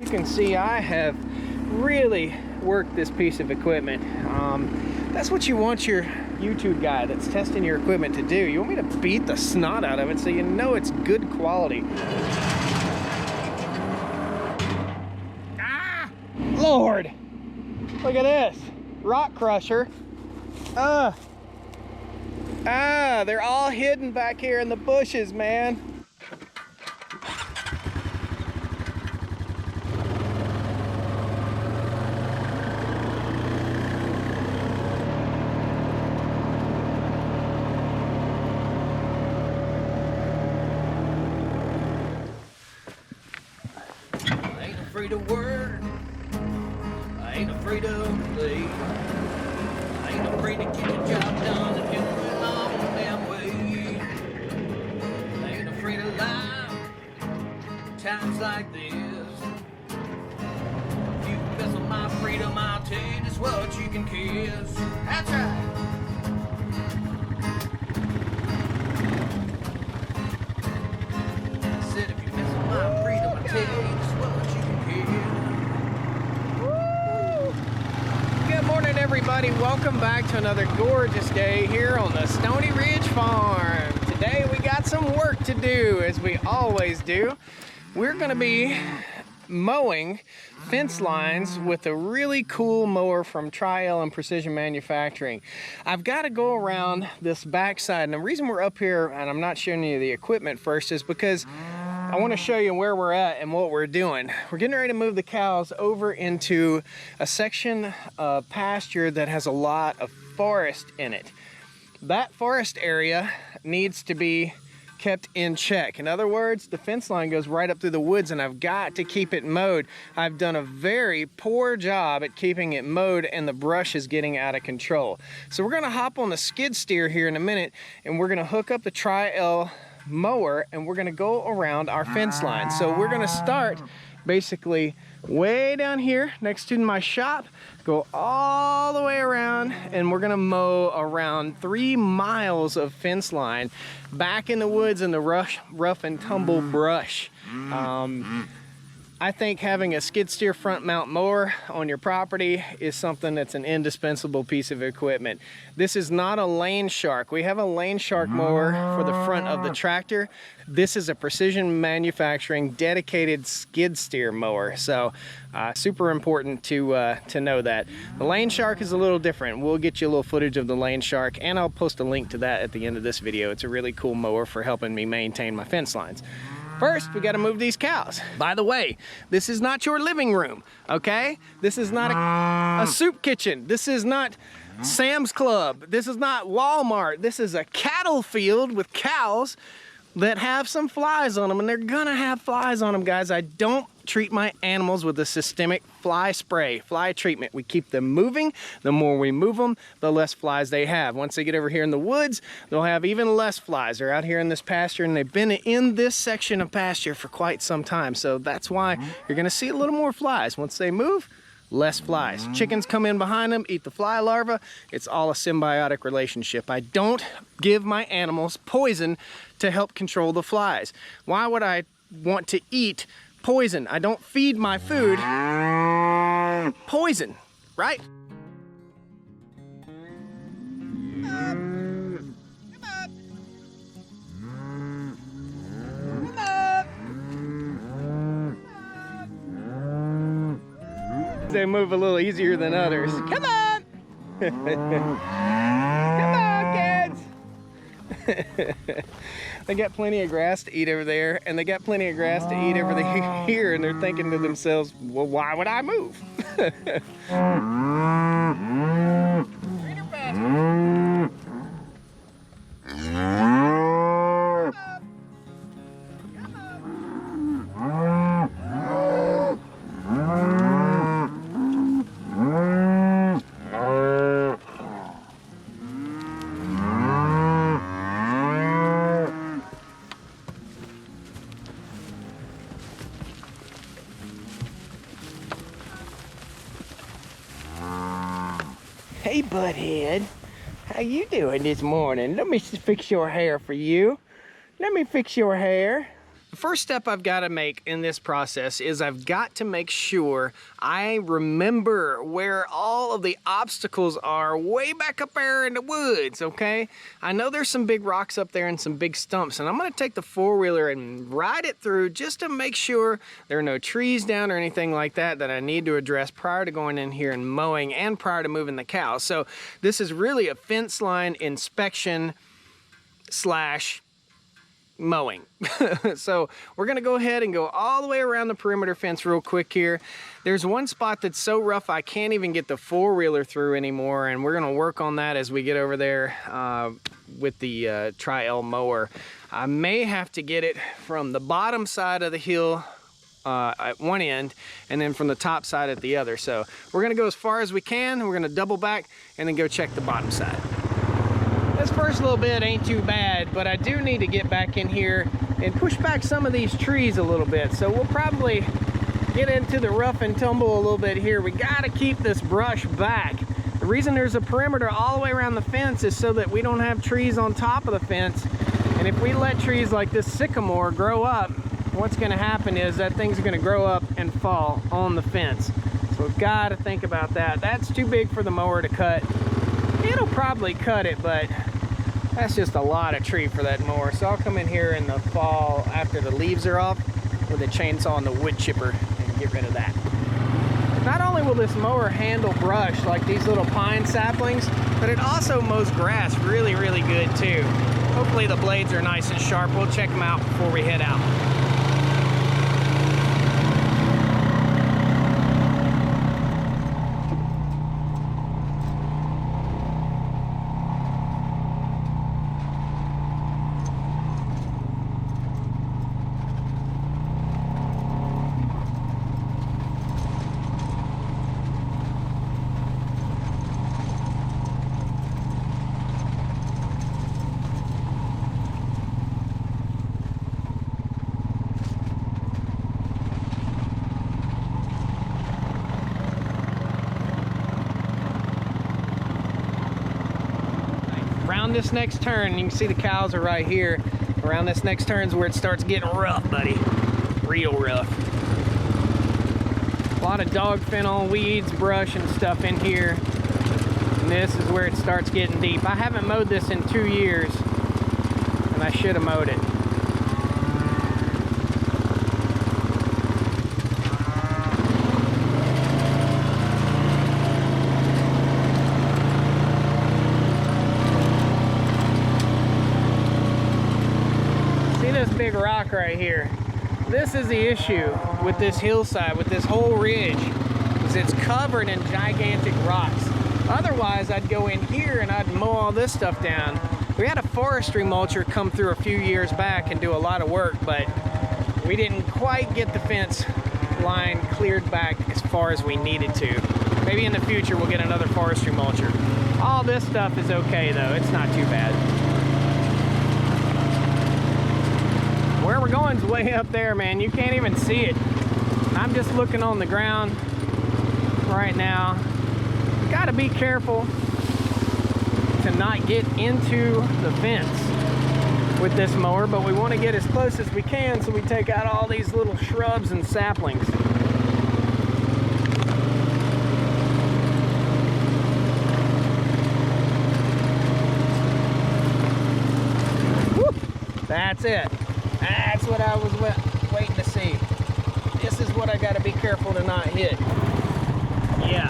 You can see I have really worked this piece of equipment. That's what you want your YouTube guy that's testing your equipment to do. You want me to beat the snot out of it so you know it's good quality. Ah! Lord! Look at this. Rock crusher. They're all hidden back here in the bushes, man. I ain't afraid of work. I ain't afraid of play. I ain't afraid to get the job done and do it my own damn way. I ain't afraid of life. Times like this. If you mess with my freedom, I'll tell you just what you can kiss. That's right. I said if you mess with my freedom, I'll tell you just what you can kiss. Good morning, everybody. Welcome back to another gorgeous day here on the Stoney Ridge Farm. Today we got some work to do, as we always do. We're going to be mowing fence lines with a really cool mower from Tri-L and Precision Manufacturing. I've got to go around this backside, and the reason we're up here and I'm not showing you the equipment first is because I want to show you where we're at and what we're doing. We're getting ready to move the cows over into a section of pasture that has a lot of forest in it. That forest area needs to be kept in check. In other words, the fence line goes right up through the woods and I've got to keep it mowed. I've done a very poor job at keeping it mowed and the brush is getting out of control. So we're gonna hop on the skid steer here in a minute and we're gonna hook up the Tri-L mower and we're gonna go around our fence line. So we're gonna start basically way down here next to my shop, go all the way around, and we're gonna mow around 3 miles of fence line back in the woods in the rough and tumble brush. I think having a skid steer front mount mower on your property is something that's an indispensable piece of equipment. This is not a lane shark. We have a lane shark mower for the front of the tractor. This is a Precision Manufacturing dedicated skid steer mower. So super important to know that. The lane shark is a little different. We'll get you a little footage of the lane shark and I'll post a link to that at the end of this video. It's a really cool mower for helping me maintain my fence lines. First, we gotta move these cows. By the way, this is not your living room, okay? This is not a soup kitchen. This is not Sam's Club. This is not Walmart. This is a cattle field with cows that have some flies on them, and they're gonna have flies on them, guys. I don't treat my animals with a systemic fly spray, fly treatment. We keep them moving. The more we move them, the less flies they have. Once they get over here in the woods, they'll have even less flies. They're out here in this pasture and they've been in this section of pasture for quite some time. So that's why you're gonna see a little more flies. Once they move, less flies. Chickens come in behind them, eat the fly larva. It's all a symbiotic relationship. I don't give my animals poison to help control the flies. Why would I want to eat poison? I don't feed my food poison, right? They move a little easier than others. Come on! Come on, kids! They got plenty of grass to eat over there, and they got plenty of grass to eat over here, and they're thinking to themselves, well, why would I move? Hey, butthead. How you doing this morning? Let me fix your hair for you. Let me fix your hair. The first step I've got to make in this process is I've got to make sure I remember where all of the obstacles are way back up there in the woods, okay? I know there's some big rocks up there and some big stumps, and I'm gonna take the four-wheeler and ride it through just to make sure there are no trees down or anything like that that I need to address prior to going in here and mowing and prior to moving the cows. So this is really a fence line inspection slash mowing. So we're gonna go ahead and go all the way around the perimeter fence real quick here. There's one spot that's so rough I can't even get the four-wheeler through anymore, and we're gonna work on that as we get over there with the Tri-L mower. I may have to get it from the bottom side of the hill at one end and then from the top side at the other. So we're gonna go as far as we can. We're gonna double back and then go check the bottom side. This first little bit ain't too bad, but I do need to get back in here and push back some of these trees a little bit. So we'll probably get into the rough and tumble a little bit here. We gotta keep this brush back. The reason there's a perimeter all the way around the fence is so that we don't have trees on top of the fence. And if we let trees like this sycamore grow up, what's gonna happen is that thing's gonna grow up and fall on the fence. So we've gotta think about that. That's too big for the mower to cut. It'll probably cut it, but that's just a lot of tree for that mower. So I'll come in here in the fall after the leaves are off with a chainsaw and the wood chipper and get rid of that. Not only will this mower handle brush like these little pine saplings, but it also mows grass really, really good too. Hopefully the blades are nice and sharp. We'll check them out before we head out. Around this next turn, you can see the cows are right here. Around this next turn is where it starts getting rough, buddy. Real rough. A lot of dog fennel, weeds, brush, and stuff in here. And this is where it starts getting deep. I haven't mowed this in 2 years, and I should have mowed it. This big rock right here. This is the issue with this hillside, with this whole ridge, is it's covered in gigantic rocks. Otherwise, I'd go in here and I'd mow all this stuff down. We had a forestry mulcher come through a few years back and do a lot of work, but we didn't quite get the fence line cleared back as far as we needed to. Maybe in the future we'll get another forestry mulcher. All this stuff is okay though, it's not too bad. Where we're going is way up there, man. You can't even see it. I'm just looking on the ground right now. Gotta be careful to not get into the fence with this mower, but we want to get as close as we can so we take out all these little shrubs and saplings. Woo! That's it. That's what I was waiting to see. This is what I got to be careful to not hit. Yeah.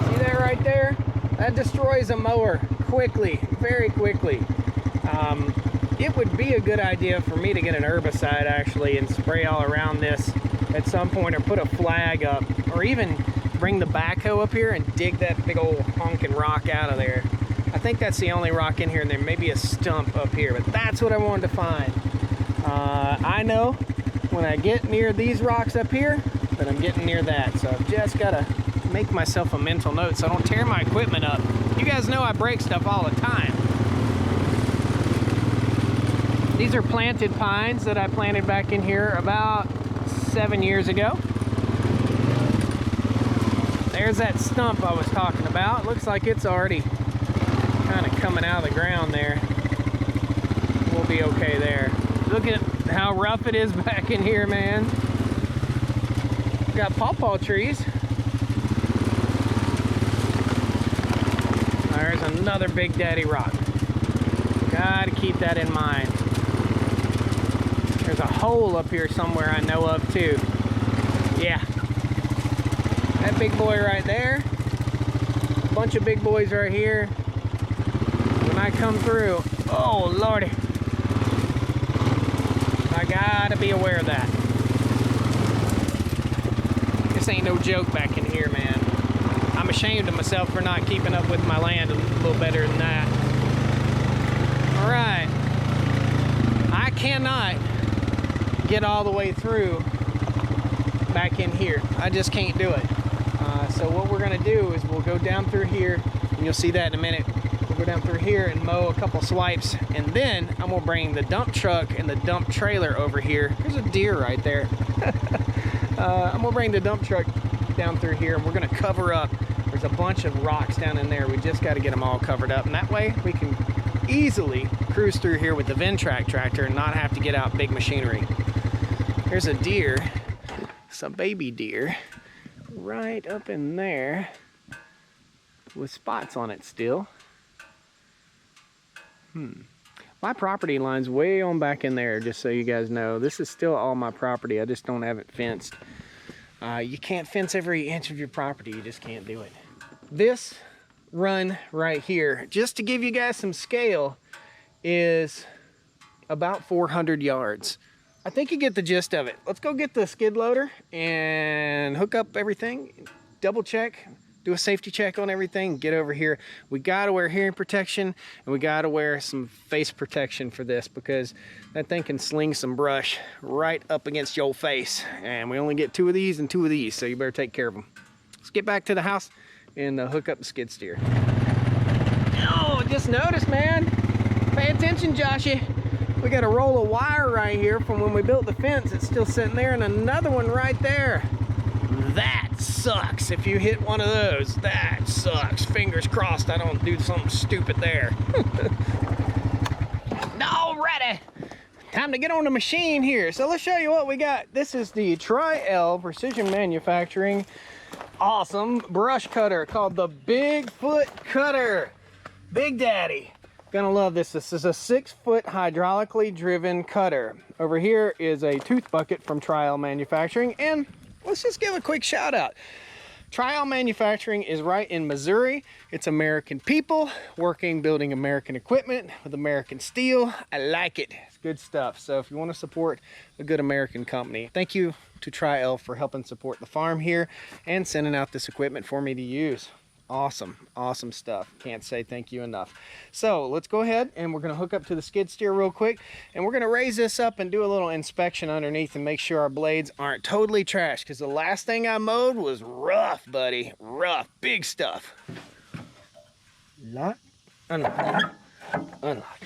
See that right there? That destroys a mower quickly, very quickly. It would be a good idea for me to get an herbicide actually and spray all around this at some point, or put a flag up, or even bring the backhoe up here and dig that big old honking rock out of there. I think that's the only rock in here, and there may be a stump up here, but that's what I wanted to find. I know when I get near these rocks up here that I'm getting near that, so I've just got to make myself a mental note so I don't tear my equipment up. You guys know I break stuff all the time. These are planted pines that I planted back in here about 7 years ago. There's that stump I was talking about. Looks like it's already kind of coming out of the ground there. We'll be okay there. Look at how rough it is back in here, man. Got pawpaw trees. There's another Big Daddy rock. Gotta keep that in mind. There's a hole up here somewhere I know of too. Yeah. That big boy right there. A bunch of big boys right here. When I come through, oh lordy. I gotta be aware of that. This ain't no joke back in here, man. I'm ashamed of myself for not keeping up with my land a little better than that. All right. I cannot get all the way through back in here. I just can't do it. So what we're gonna do is we'll go down through here, and you'll see that in a minute. We'll go down through here and mow a couple swipes, and then I'm gonna bring the dump truck and the dump trailer over here. There's a deer right there. I'm gonna bring the dump truck down through here, and we're gonna cover up. There's a bunch of rocks down in there. We just got to get them all covered up, and that way we can easily cruise through here with the Ventrac tractor and not have to get out big machinery. There's a deer, some baby deer, right up in there with spots on it still. My property line's way on back in there, just so you guys know. This is still all my property. I just don't have it fenced. You can't fence every inch of your property. You just can't do it. This run right here, just to give you guys some scale, is about 400 yards. I think you get the gist of it. Let's go get the skid loader and hook up everything, double check, do a safety check on everything, get over here. We gotta wear hearing protection, and we gotta wear some face protection for this, because that thing can sling some brush right up against your face. And we only get 2 of these and 2 of these, so you better take care of them. Let's get back to the house and hook up the skid steer. Oh, just noticed, man. Pay attention, Joshy. We got a roll of wire right here from when we built the fence. It's still sitting there, and another one right there. That sucks. If you hit one of those, that sucks. Fingers crossed I don't do something stupid there. Alrighty, time to get on the machine here. So let's show you what we got. This is the Tri-L Precision Manufacturing awesome brush cutter called the Bigfoot cutter. Big Daddy. Gonna love this. This is a 6-foot hydraulically driven cutter. Over here is a tooth bucket from Tri-L Manufacturing, and let's just give a quick shout out. Tri-L Manufacturing is right in Missouri. It's American people working, building American equipment with American steel. I like it. It's good stuff. So if you want to support a good American company, thank you to Tri-L for helping support the farm here and sending out this equipment for me to use. Awesome, awesome stuff. Can't say thank you enough. So let's go ahead and we're gonna hook up to the skid steer real quick, and we're gonna raise this up and do a little inspection underneath and make sure our blades aren't totally trashed, because the last thing I mowed was rough, buddy. Rough, big stuff. Lock, unlock, unlock.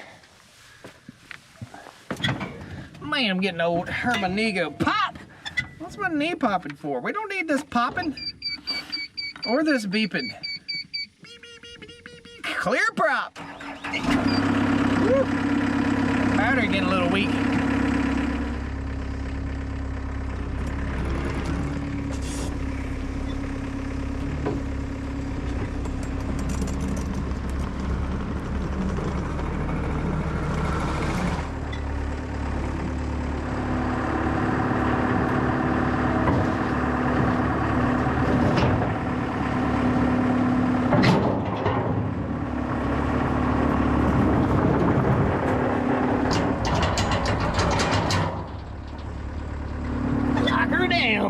Man, I'm getting old. Heard my knee go pop. What's my knee popping for? We don't need this popping or this beeping. Clear prop. Woo. Battery getting a little weak.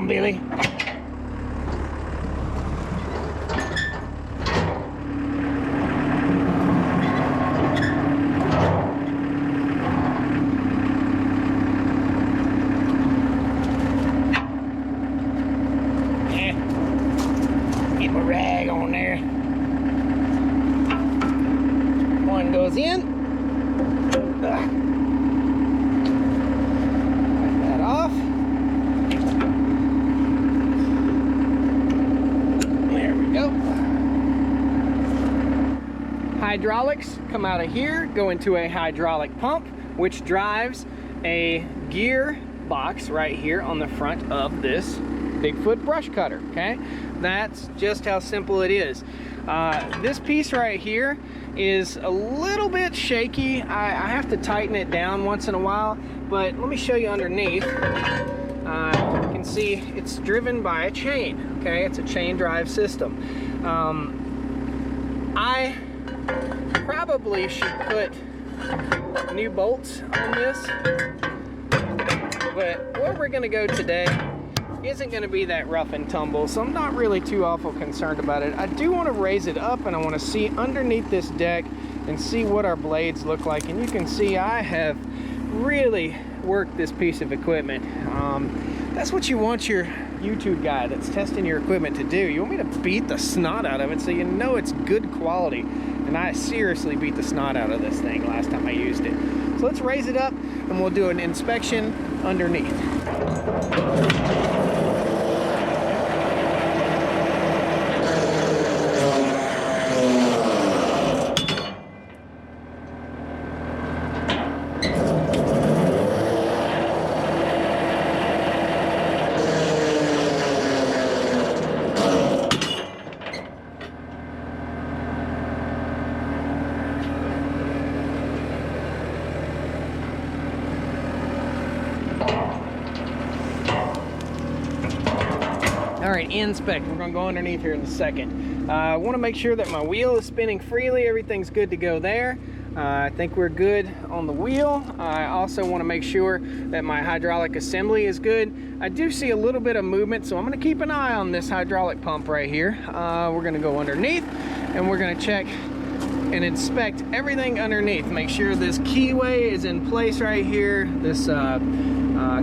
Billy. Yeah. Keep a rag on there. One goes in. Wipe that off. Hydraulics come out of here, go into a hydraulic pump, which drives a gear box right here on the front of this Bigfoot brush cutter, okay? That's just how simple it is. This piece right here is a little bit shaky. I have to tighten it down once in a while, but let me show you underneath. You can see it's driven by a chain, okay? It's a chain drive system. I probably should put new bolts on this, but where we're gonna go today isn't gonna be that rough and tumble, so I'm not really too awful concerned about it. I do wanna raise it up and I wanna see underneath this deck and see what our blades look like. And you can see I have really worked this piece of equipment. That's what you want your YouTube guy that's testing your equipment to do. You want me to beat the snot out of it so you know it's good quality. And I seriously beat the snot out of this thing last time I used it. So let's raise it up and we'll do an inspection underneath. All right, inspect. We're gonna go underneath here in a second. I wanna make sure that my wheel is spinning freely. Everything's good to go there. I think we're good on the wheel. I also wanna make sure that my hydraulic assembly is good. I do see a little bit of movement, so I'm gonna keep an eye on this hydraulic pump right here. We're gonna go underneath and we're gonna check and inspect everything underneath. Make sure this keyway is in place right here. This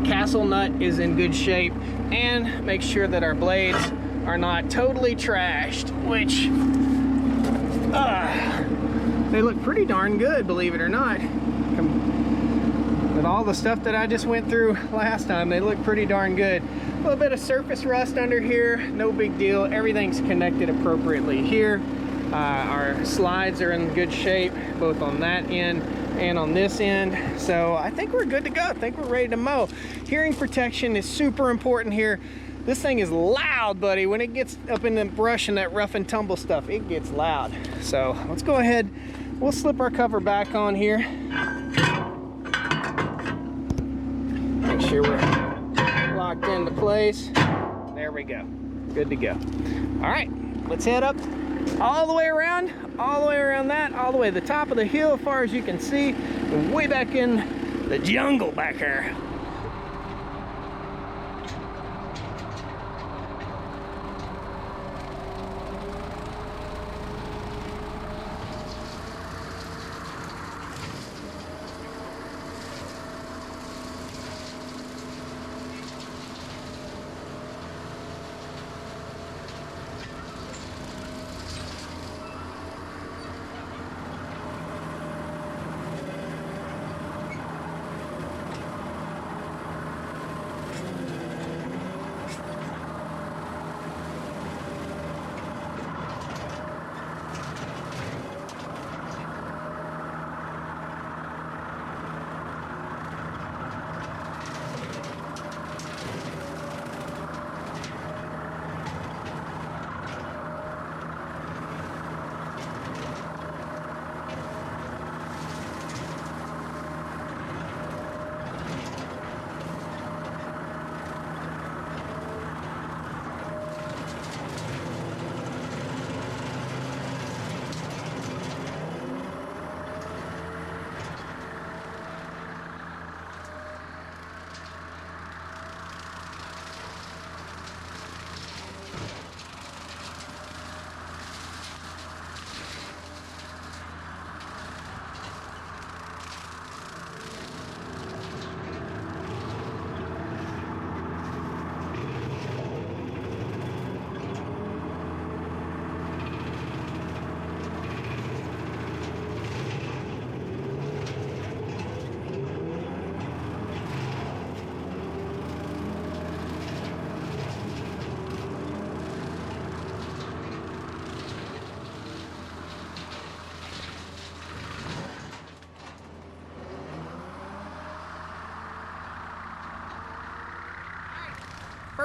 castle nut is in good shape, and make sure that our blades are not totally trashed, which they look pretty darn good, believe it or not. With all the stuff that I just went through last time, they look pretty darn good. A little bit of surface rust under here, no big deal. Everything's connected appropriately here. Our slides are in good shape, both on that end and on this end. So I think we're good to go. I think we're ready to mow. Hearing protection is super important here. This thing is loud, buddy. When it gets up in the brush and that rough and tumble stuff, it gets loud. So let's go ahead. We'll slip our cover back on here. Make sure we're locked into place. There we go. Good to go. All right, let's head up all the way around, all the way around that, all the way to the top of the hill as far as you can see, and way back in the jungle back here.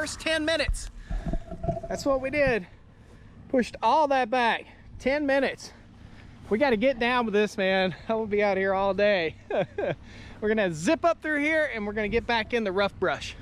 first 10 minutes. That's what we did. Pushed all that back, 10 minutes. We got to get down with this, man. I will be out here all day. We're gonna zip up through here and we're gonna get back in the rough brush.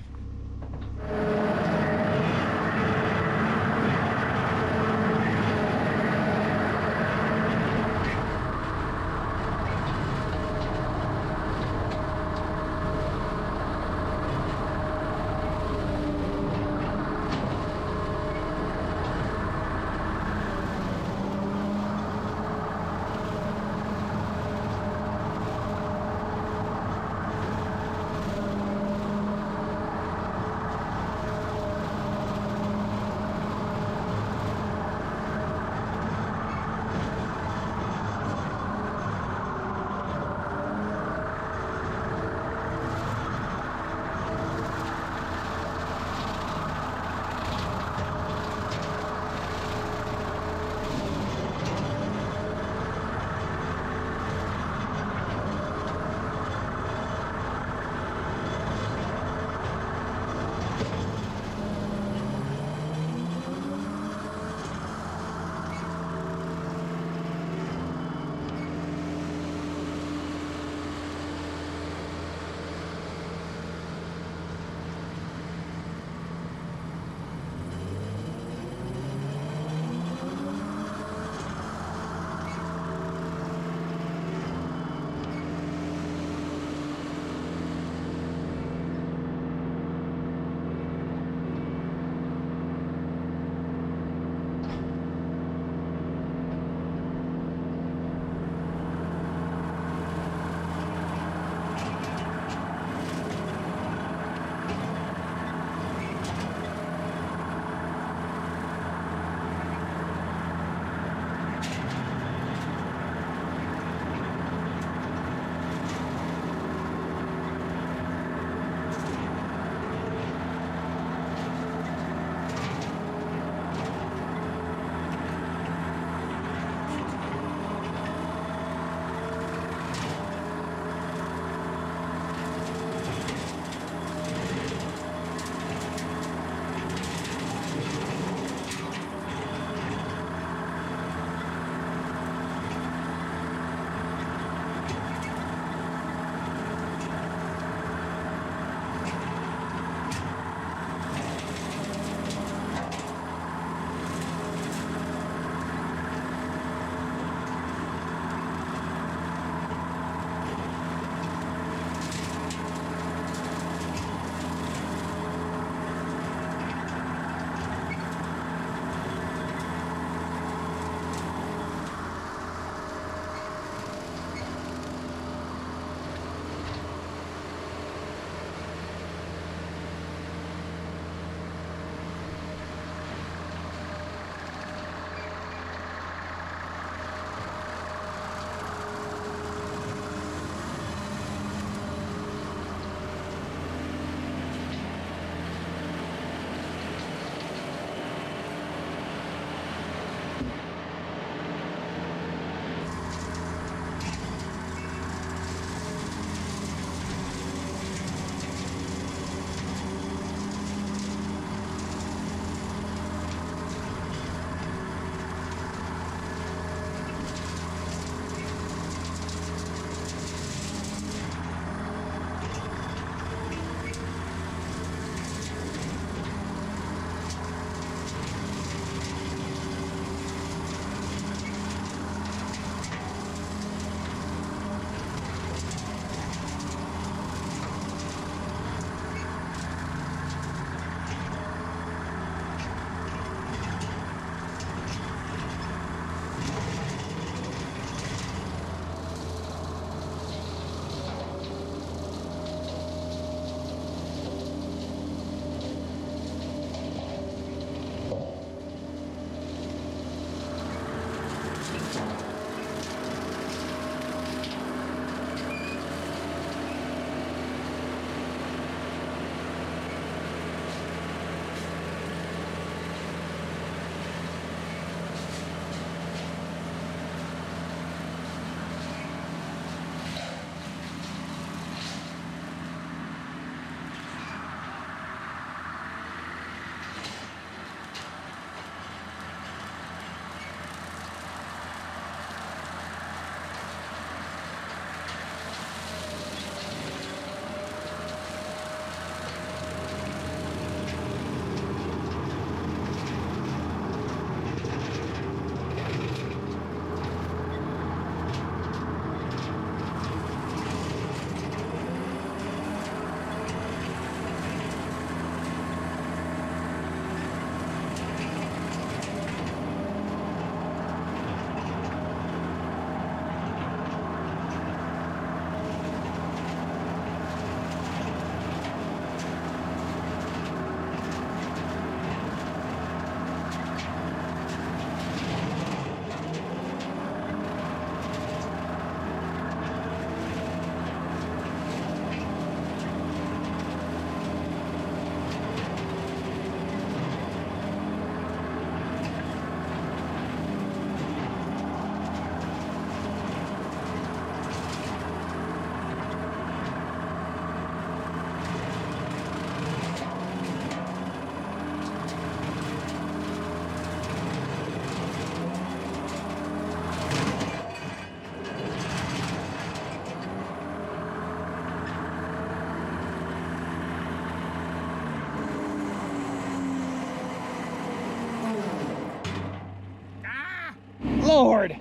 Lord.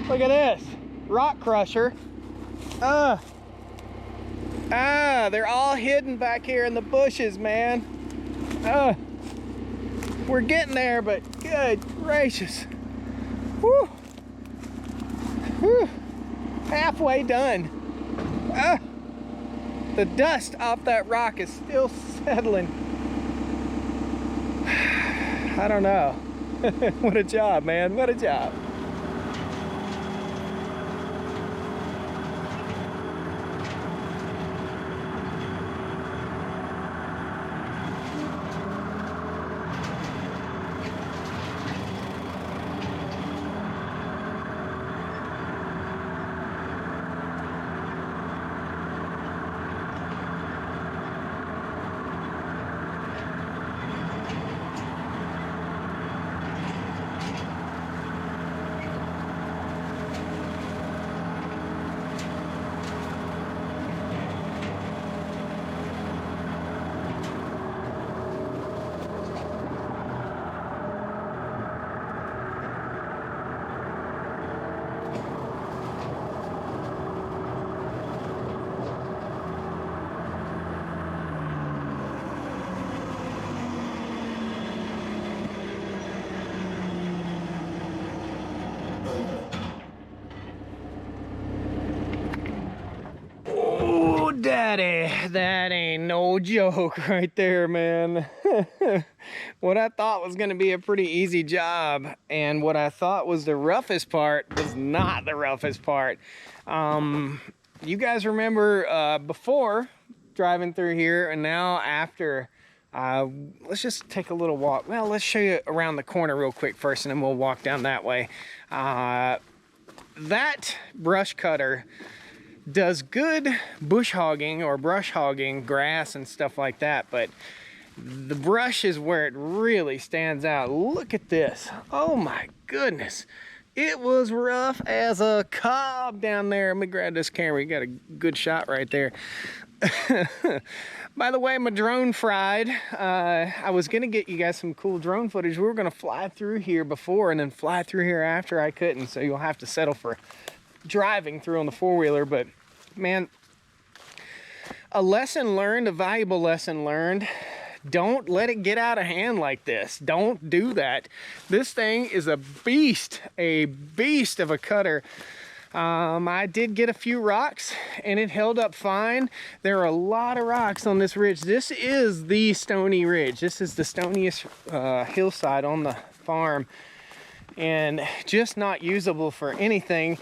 Look at this. Rock crusher. They're all hidden back here in the bushes, man. We're getting there, but good gracious. Whew. Whew. Halfway done. The dust off that rock is still settling. I don't know. What a job, man. What a job. Daddy, that ain't no joke right there, man. What I thought was gonna be a pretty easy job, and what I thought was the roughest part was not the roughest part. You guys remember before driving through here, and now after, let's just take a little walk. Well, let's show you around the corner real quick first, and then we'll walk down that way. That brush cutter does good bush hogging or brush hogging grass and stuff like that, but the brush is where it really stands out. Look at this. Oh my goodness. It was rough as a cob down there. Let me grab this camera. You got a good shot right there. By the way, my drone fried. I was gonna get you guys some cool drone footage. We were gonna fly through here before and then fly through here after. I couldn't, so you'll have to settle for driving through on the four-wheeler. But man, a lesson learned, a valuable lesson learned. Don't let it get out of hand like this. Don't do that. This thing is a beast of a cutter. I did get a few rocks and it held up fine. There are a lot of rocks on this ridge. This is the Stoney Ridge. This is the stoniest hillside on the farm, and just not usable for anything.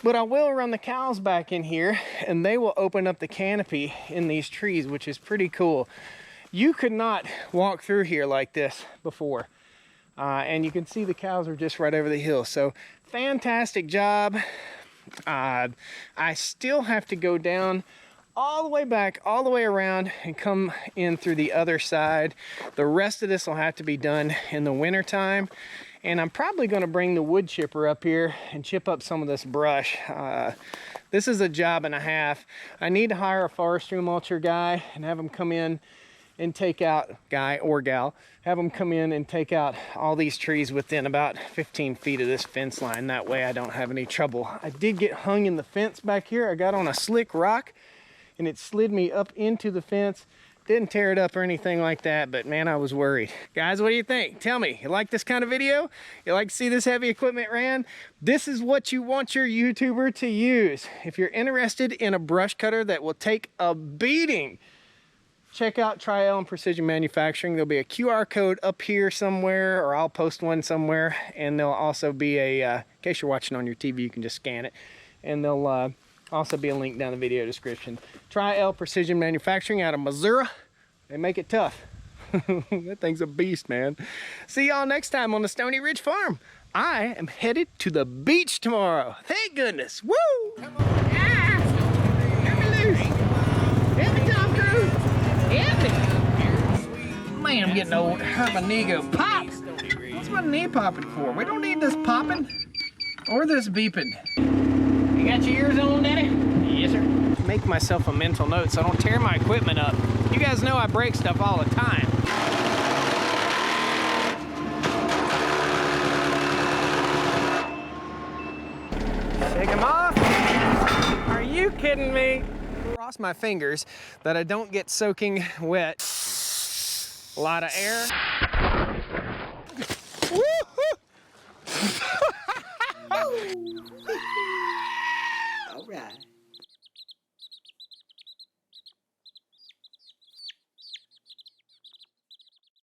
But I will run the cows back in here and they will open up the canopy in these trees, which is pretty cool. You could not walk through here like this before. And you can see the cows are just right over the hill. So fantastic job. I still have to go down all the way back, all the way around, and come in through the other side. The rest of this will have to be done in the winter time. And I'm probably going to bring the wood chipper up here and chip up some of this brush. This is a job and a half. I need to hire a forestry mulcher guy and have him come in and take out, guy or gal, have them come in and take out all these trees within about 15 feet of this fence line. That way I don't have any trouble. I did get hung in the fence back here. I got on a slick rock and it slid me up into the fence. Didn't tear it up or anything like that, but man, I was worried. Guys, what do you think? Tell me, you like this kind of video? You like to see this heavy equipment ran? This is what you want your YouTuber to use. If you're interested in a brush cutter that will take a beating, check out Tri-L and Precision Manufacturing. There'll be a QR code up here somewhere, or I'll post one somewhere, and there'll also be a, in case you're watching on your TV, you can just scan it, and there'll also be a link down in the video description. Tri-L Precision Manufacturing out of Missouri. They make it tough. That thing's a beast, man. See y'all next time on the Stoney Ridge Farm. I am headed to the beach tomorrow. Thank goodness. Woo! Come on. Ah! Let me loose. Let me, Tom Cruise. Help me. Man, I'm getting old. Hurt my knee go pop. What's my knee popping for? We don't need this popping or this beeping. You got your ears on, Daddy? Yes, sir. Make myself a mental note so I don't tear my equipment up. You guys know I break stuff all the time. kidding me? Cross my fingers that I don't get soaking wet. A lot of air. All right.